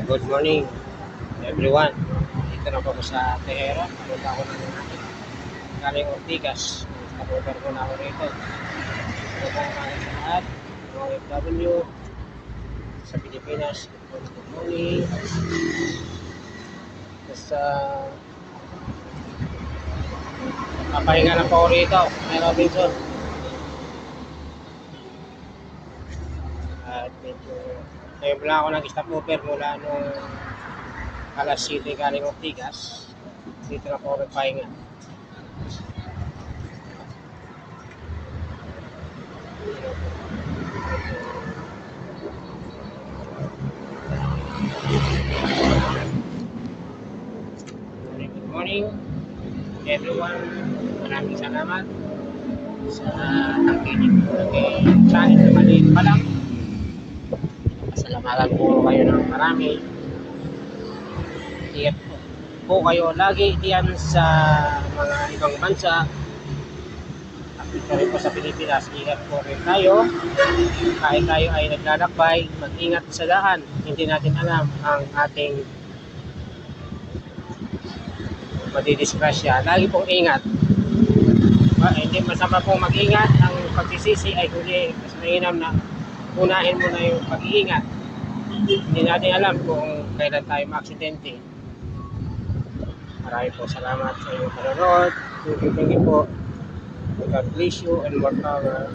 Good morning, everyone. Dito na po ako sa Tehera. Punta ako ng galing Ortigas. Nakapover ko na ako rito. Ito po ang aking lahat. Mga OFW sa Pilipinas. Good morning. Basta papahinga na po ako rito. May Robinson. At medyo ngayon lang ako nag-stopover mula nung alas 7 galing Ortigas. Dito na po ako nagpahinga. Good morning everyone. Maraming salamat sa nakikinig po ng channel na maliit pa lang. Pasalamatan po kayo ng marami. Ingat po kayo lagi diyan sa mga ibang bansa. At dito rin po sa Pilipinas, ingat po rin tayo. Kahit tayo ay naglalakbay, mag-ingat sa daan. Hindi natin alam ang ating madidisgrasya. Lagi pong ingat. Hindi masama pong mag-ingat. Ang pagsisisi ay huli. Mas mainam na unahin mo na yung pag-iingat. Hindi natin alam kung kailan tayo ma-aksidente. Maraming po salamat sa inyong panonood. Thank you po. God bless you and more power.